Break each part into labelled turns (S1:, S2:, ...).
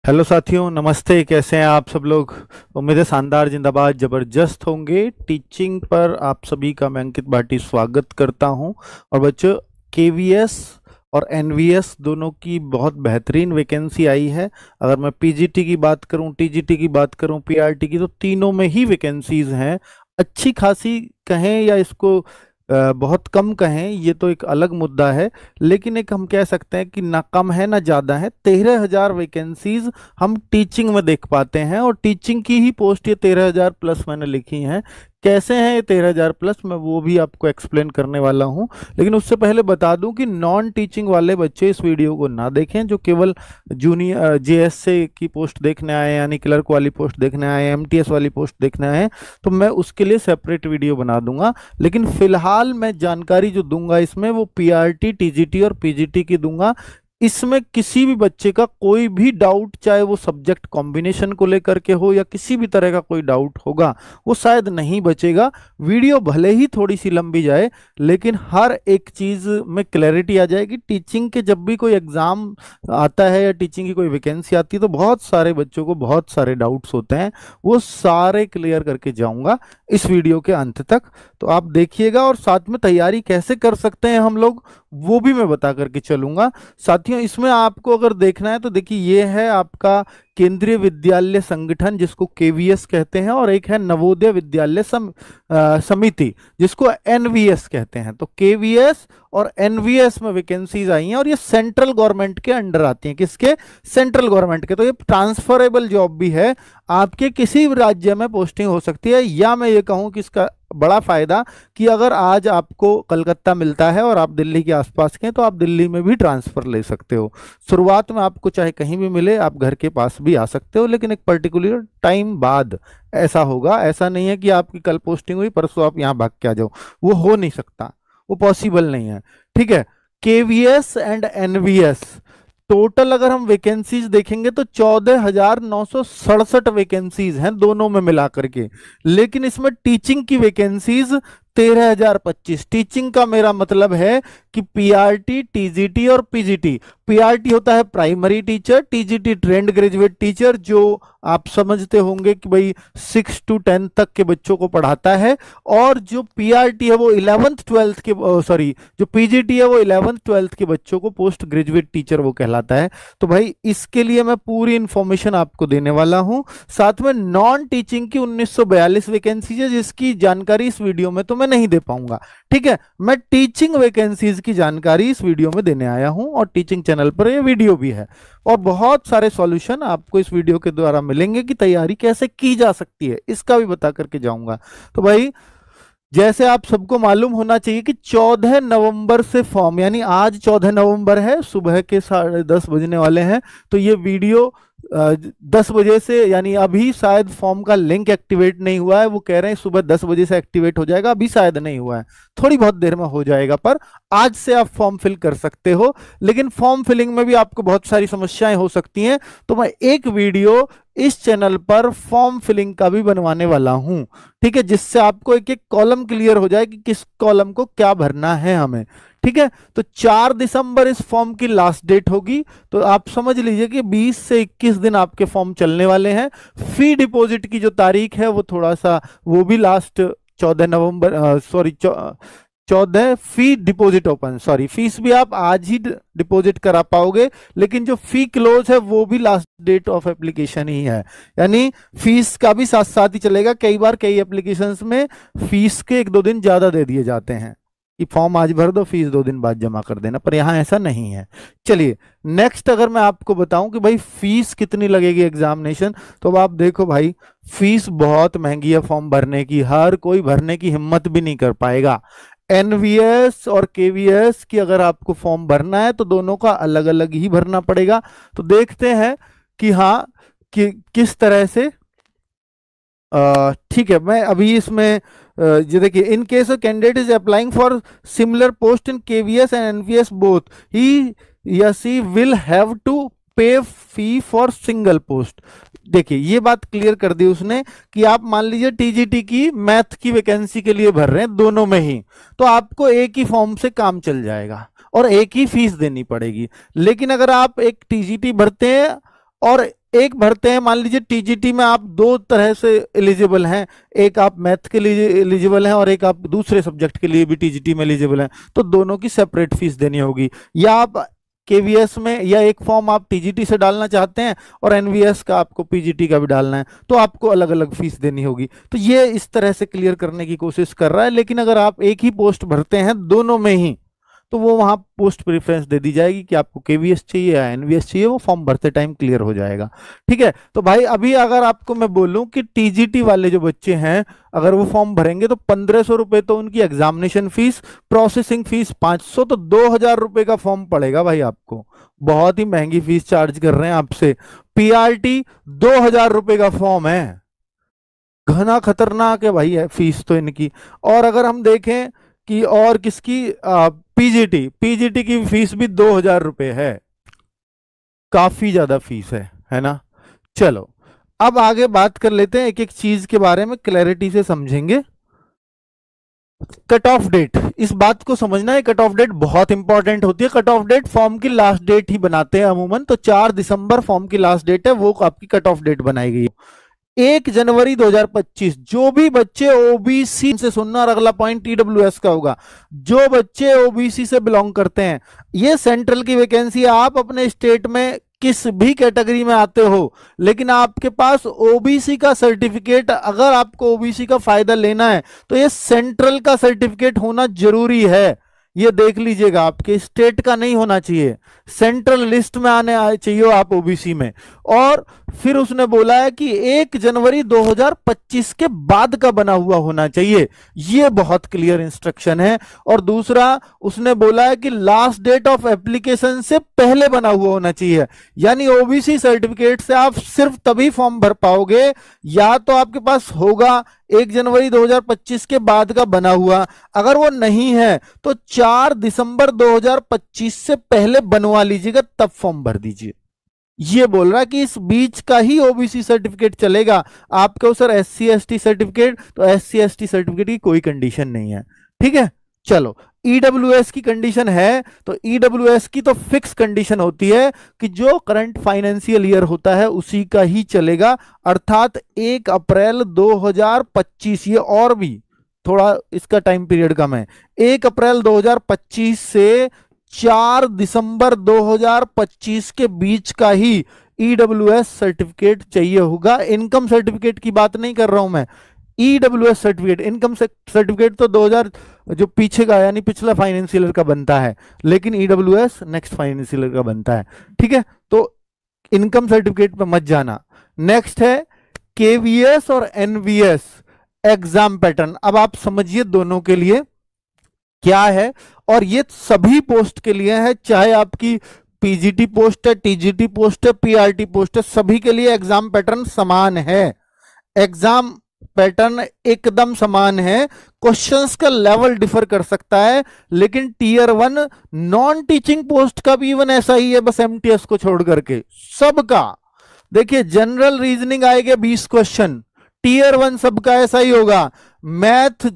S1: Hello साथियों, नमस्ते। कैसे हैं आप सब लोग? उम्मीद है शानदार, जिंदाबाद, जबरदस्त होंगे। टीचिंग पर आप सभी का मैं अंकित भाटी स्वागत करता हूं। और बच्चों, केवीएस और एनवीएस दोनों की बहुत बेहतरीन वैकेंसी आई है। अगर मैं पीजीटी की बात करूं, टीजीटी की बात करूं, पीआरटी की, तो तीनों में ही वैकेंसीज हैं। अच्छी खासी कहें या इसको बहुत कम कहें, ये तो एक अलग मुद्दा है। लेकिन एक हम कह सकते हैं कि ना कम है ना ज़्यादा है। 13,000 वैकेंसीज हम टीचिंग में देख पाते हैं, और टीचिंग की ही पोस्ट ये 13,000 प्लस मैंने लिखी हैं। कैसे हैं ये 13,000 प्लस, मैं वो भी आपको एक्सप्लेन करने वाला हूं। लेकिन उससे पहले बता दूं कि नॉन टीचिंग वाले बच्चे इस वीडियो को ना देखें, जो केवल जूनियर जेएसए की पोस्ट देखने आए हैं, यानी क्लर्क वाली पोस्ट देखने आए हैं, एमटीएस वाली पोस्ट देखने आए हैं, तो मैं उसके लिए सेपरेट वीडियो बना दूंगा। लेकिन फिलहाल मैं जानकारी जो दूंगा इसमें, वो पीआरटी, टीजीटी और पीजीटी की दूंगा। इसमें किसी भी बच्चे का कोई भी डाउट, चाहे वो सब्जेक्ट कॉम्बिनेशन को लेकर के हो या किसी भी तरह का कोई डाउट होगा, वो शायद नहीं बचेगा। वीडियो भले ही थोड़ी सी लंबी जाए, लेकिन हर एक चीज में क्लैरिटी आ जाएगी। टीचिंग के जब भी कोई एग्जाम आता है या टीचिंग की कोई वैकेंसी आती है, तो बहुत सारे बच्चों को बहुत सारे डाउट्स होते हैं, वो सारे क्लियर करके जाऊंगा इस वीडियो के अंत तक। तो आप देखिएगा, और साथ में तैयारी कैसे कर सकते हैं हम लोग, वो भी मैं बता करके चलूंगा। साथियों, इसमें आपको अगर देखना है तो देखिए, ये है आपका केंद्रीय विद्यालय संगठन, जिसको केवीएस कहते हैं, और एक है नवोदय विद्यालय समिति, जिसको एनवीएस कहते हैं। तो केवीएस और एनवीएस में वैकेंसीज आई हैं, और ये सेंट्रल गवर्नमेंट के अंडर आती हैं। किसके? सेंट्रल गवर्नमेंट के। तो ये ट्रांसफरेबल जॉब भी है, आपके किसी भी राज्य में पोस्टिंग हो सकती है। या मैं ये कहूँ कि इसका बड़ा फायदा कि अगर आज आपको कलकत्ता मिलता है और आप दिल्ली के आसपास के हैं, तो आप दिल्ली में भी ट्रांसफर ले सकते हो। शुरुआत में आपको चाहे कहीं भी मिले, आप घर के पास भी आ सकते हो, लेकिन एक पर्टिकुलर टाइम बाद ऐसा होगा। ऐसा नहीं है कि आपकी कल पोस्टिंग हुई, परसों आप यहाँ भाग के आ जाओ, वो हो नहीं सकता, वो पॉसिबल नहीं है। ठीक है। केवीएस एंड एनवीएस, टोटल अगर हम वैकेंसीज देखेंगे तो 14,967 वैकेंसीज हैं दोनों में मिलाकर के। लेकिन इसमें टीचिंग की वैकेंसीज 13,025। टीचिंग का मेरा मतलब है कि पीआरटी, टीजीटी और पीजीटी। पीआरटी होता है primary teacher, TGT trained graduate teacher, जो आप समझते होंगे कि भाई 6 to 10 तक के बच्चों को पढ़ाता है। और जो पीआरटी है वो 11th 12th के, सॉरी, जो पीजीटी है वो 11th 12th के बच्चों को पोस्ट ग्रेजुएट टीचर वो कहलाता है। तो भाई इसके लिए मैं पूरी इंफॉर्मेशन आपको देने वाला हूं। साथ में नॉन टीचिंग की 1942 वैकेंसीज है, जिसकी जानकारी इस वीडियो में तो मैं नहीं दे पाऊंगा। ठीक है। मैं टीचिंग वैकेंसीज की जानकारी इस वीडियो में देने आया हूं, और टीचिंग चैनल पर ये वीडियो भी है। और बहुत सारे सॉल्यूशन आपको इस वीडियो के द्वारा मिलेंगे कि तैयारी कैसे की जा सकती है, इसका भी बता करके जाऊंगा। तो भाई, जैसे आप सबको मालूम होना चाहिए कि 14 नवंबर से फॉर्म, यानी आज 14 नवंबर है, सुबह के 10:30 बजने वाले हैं। तो ये वीडियो 10 बजे से, यानी अभी शायद फॉर्म का लिंक एक्टिवेट नहीं हुआ है। वो कह रहे हैं सुबह 10 बजे से एक्टिवेट हो जाएगा, अभी शायद नहीं हुआ है, थोड़ी बहुत देर में हो जाएगा। पर आज से आप फॉर्म फिल कर सकते हो। लेकिन फॉर्म फिलिंग में भी आपको बहुत सारी समस्याएं हो सकती हैं, तो मैं एक वीडियो इस चैनल पर फॉर्म फिलिंग का भी बनवाने वाला हूं। ठीक है, जिससे आपको एक एक कॉलम क्लियर हो जाए कि किस कॉलम को क्या भरना है हमें। ठीक है। तो 4 दिसंबर इस फॉर्म की लास्ट डेट होगी। तो आप समझ लीजिए कि 20 से 21 दिन आपके फॉर्म चलने वाले हैं। फी डिपॉजिट की जो तारीख है वो थोड़ा सा, वो भी लास्ट 14 नवंबर, सॉरी 14 फी डिपॉजिट ओपन, सॉरी, फीस भी आप आज ही डिपॉजिट करा पाओगे। लेकिन जो फी क्लोज है वो भी लास्ट डेट ऑफ एप्लीकेशन ही है, यानी फीस का भी साथ साथ ही चलेगा। कई बार कई एप्लीकेशंस में फीस के 1-2 दिन ज्यादा दे दिए जाते हैं कि फॉर्म आज भर दो, फीस 2 दिन बाद जमा कर देना, पर यहां ऐसा नहीं है। चलिए नेक्स्ट, अगर मैं आपको बताऊं कि भाई फीस कितनी लगेगी एग्जामिनेशन, तो अब आप देखो भाई, फीस बहुत महंगी है फॉर्म भरने की, हर कोई भरने की हिम्मत भी नहीं कर पाएगा। एनवीएस और केवीएस की अगर आपको फॉर्म भरना है तो दोनों का अलग अलग ही भरना पड़ेगा। तो देखते हैं कि हाँ, कि किस तरह से। ठीक है, मैं अभी इसमें ये देखिए, in case candidate is applying for similar post in KVS and NVS both, he या सी विल हैव टू पे फी फॉर सिंगल पोस्ट। देखिए, ये बात क्लियर कर दी उसने कि आप मान लीजिए टीजीटी की मैथ की वैकेंसी के लिए भर रहे हैं दोनों में ही, तो आपको एक ही फॉर्म से काम चल जाएगा और एक ही फीस देनी पड़ेगी। लेकिन अगर आप एक टीजीटी भरते हैं और एक भरते हैं, मान लीजिए टीजीटी में आप दो तरह से एलिजिबल हैं, एक आप मैथ के लिए एलिजिबल हैं और एक आप दूसरे सब्जेक्ट के लिए भी टीजीटी में एलिजिबल हैं, तो दोनों की सेपरेट फीस देनी होगी। या आप केवीएस में, या एक फॉर्म आप टीजीटी से डालना चाहते हैं और एनवीएस का आपको पीजीटी का भी डालना है, तो आपको अलग अलग फीस देनी होगी। तो ये इस तरह से क्लियर करने की कोशिश कर रहा है। लेकिन अगर आप एक ही पोस्ट भरते हैं दोनों में ही, तो वो वहां पोस्ट प्रेफरेंस दे दी जाएगी कि आपको केवीएस चाहिए या एनवीएस चाहिए, वो फॉर्म भरते टाइम क्लियर हो जाएगा। ठीक है, तो भाई अभी अगर आपको मैं बोलूं कि टीजीटी वाले जो बच्चे हैं अगर वो फॉर्म भरेंगे तो 1500 रुपए तो उनकी एग्जामिनेशन फीस, प्रोसेसिंग फीस 500, तो 2000 रुपए का फॉर्म पड़ेगा भाई आपको। बहुत ही महंगी फीस चार्ज कर रहे हैं आपसे। पीआरटी 2000 रुपए का फॉर्म है, घना खतरनाक है भाई है फीस तो इनकी। और अगर हम देखें कि और किसकी, पीजीटी, पीजीटी की फीस भी 2000 रुपए है, काफी ज्यादा फीस है ना। चलो अब आगे बात कर लेते हैं, एक एक चीज के बारे में क्लैरिटी से समझेंगे। कट ऑफ डेट, इस बात को समझना है, कट ऑफ डेट बहुत इंपॉर्टेंट होती है। कट ऑफ डेट फॉर्म की लास्ट डेट ही बनाते हैं अमूमन, तो 4 दिसंबर फॉर्म की लास्ट डेट है, वो आपकी कट ऑफ डेट बनाई गई है। 1 जनवरी 2025 जो भी बच्चे ओबीसी से सुनना, और अगला पॉइंट ईडब्ल्यूएस का होगा, जो बच्चे ओबीसी से बिलोंग करते हैं, ये सेंट्रल की वैकेंसी, आप अपने स्टेट में किस भी कैटेगरी में आते हो लेकिन आपके पास ओबीसी का सर्टिफिकेट, अगर आपको ओबीसी का फायदा लेना है तो ये सेंट्रल का सर्टिफिकेट होना जरूरी है। ये देख लीजिएगा, आपके स्टेट का नहीं होना चाहिए, सेंट्रल लिस्ट में आने चाहिए आप ओबीसी में। और फिर उसने बोला है कि 1 जनवरी 2025 के बाद का बना हुआ होना चाहिए, ये बहुत क्लियर इंस्ट्रक्शन है। और दूसरा उसने बोला है कि लास्ट डेट ऑफ एप्लीकेशन से पहले बना हुआ होना चाहिए, यानी ओबीसी सर्टिफिकेट से आप सिर्फ तभी फॉर्म भर पाओगे या तो आपके पास होगा 1 जनवरी 2025 के बाद का बना हुआ, अगर वो नहीं है तो 4 दिसंबर 2025 से पहले बनवा लीजिएगा, तब फॉर्म भर दीजिए। ये बोल रहा है कि इस बीच का ही ओबीसी सर्टिफिकेट चलेगा। आपको सर एससी एसटी सर्टिफिकेट, तो एससी एसटी सर्टिफिकेट की कोई कंडीशन नहीं है। ठीक है, चलो ईडब्ल्यूएस की कंडीशन है, तो ईडब्ल्यूएस की तो फिक्स कंडीशन होती है कि जो करंट फाइनेंशियल ईयर होता है उसी का ही चलेगा, अर्थात 1 अप्रैल 2025। ये और भी थोड़ा इसका टाइम पीरियड कम है, 1 अप्रैल 2025 से 4 दिसंबर 2025 के बीच का ही ईडब्ल्यूएस सर्टिफिकेट चाहिए होगा। इनकम सर्टिफिकेट की बात नहीं कर रहा हूं मैं, ईडब्ल्यूएस सर्टिफिकेट। इनकम सर्टिफिकेट तो 2000 जो पीछे का यानी पिछला फाइनेंशियल ईयर का बनता है, लेकिन ईडब्ल्यूएस नेक्स्ट फाइनेंशियल ईयर का बनता है। ठीक है, तो इनकम सर्टिफिकेट पे मत जाना। नेक्स्ट है केवीएस और एनवीएस एग्जाम पैटर्न। अब आप समझिए दोनों के लिए क्या है, और ये सभी पोस्ट के लिए है, चाहे आपकी पीजीटी पोस्ट है, टीजीटी पोस्ट है, पीआरटी पोस्ट है, सभी के लिए एग्जाम पैटर्न समान है। एग्जाम पैटर्न एकदम समान है, क्वेश्चंस का लेवल डिफर कर सकता है, लेकिन टीयर 1 नॉन टीचिंग पोस्ट का भी इवन ऐसा ही है, बस एमटीएस को छोड़ करके सबका। देखिए जनरल रीजनिंग आएगा 20 क्वेश्चन, टीयर 1 सबका ऐसा ही होगा। मैथ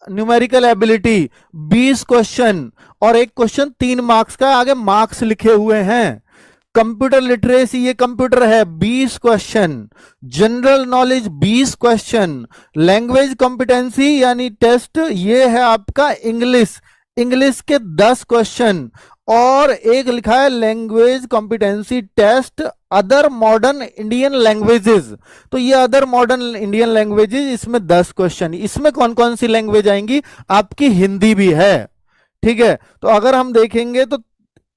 S1: न्यूमेरिकल एबिलिटी 20 क्वेश्चन, और एक क्वेश्चन 3 मार्क्स का, आगे मार्क्स लिखे हुए हैं। कंप्यूटर लिटरेसी, ये कंप्यूटर है, 20 question. General knowledge 20 question. Language competency यानी टेस्ट, ये है आपका इंग्लिश, इंग्लिश के 10 क्वेश्चन। और एक लिखा है language competency test other modern Indian languages, तो ये अदर मॉडर्न इंडियन लैंग्वेजेस, इसमें 10 क्वेश्चन। इसमें कौन कौन सी लैंग्वेज आएंगी, आपकी हिंदी भी है। ठीक है, तो अगर हम देखेंगे तो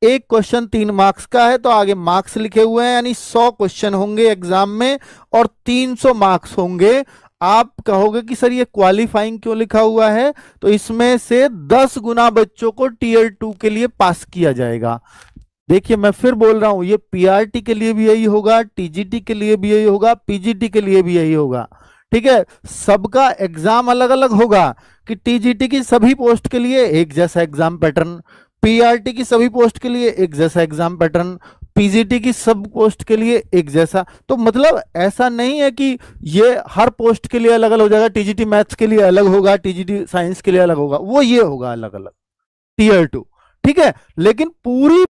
S1: एक क्वेश्चन 3 मार्क्स का है, तो आगे मार्क्स लिखे हुए हैं, यानी 100 क्वेश्चन होंगे एग्जाम में और 300 मार्क्स होंगे। आप कहोगे कि सर ये क्वालिफाइंग क्यों लिखा हुआ है, तो इसमें से 10 गुना बच्चों को टीयर 2 के लिए पास किया जाएगा। देखिए मैं फिर बोल रहा हूं, ये पीआरटी के लिए भी यही होगा, टीजीटी के लिए भी यही होगा, पीजीटी के लिए भी यही होगा। ठीक है, सबका एग्जाम अलग अलग होगा कि टीजीटी की सभी पोस्ट के लिए एक जैसा एग्जाम पैटर्न, पीआरटी की सभी पोस्ट के लिए एक जैसा एग्जाम पैटर्न, पीजीटी की सब पोस्ट के लिए एक जैसा। तो मतलब ऐसा नहीं है कि ये हर पोस्ट के लिए अलग अलग हो जाएगा, टीजीटी मैथ्स के लिए अलग होगा, टीजीटी साइंस के लिए अलग होगा, वो ये होगा अलग अलग टीयर 2। ठीक है, लेकिन पूरी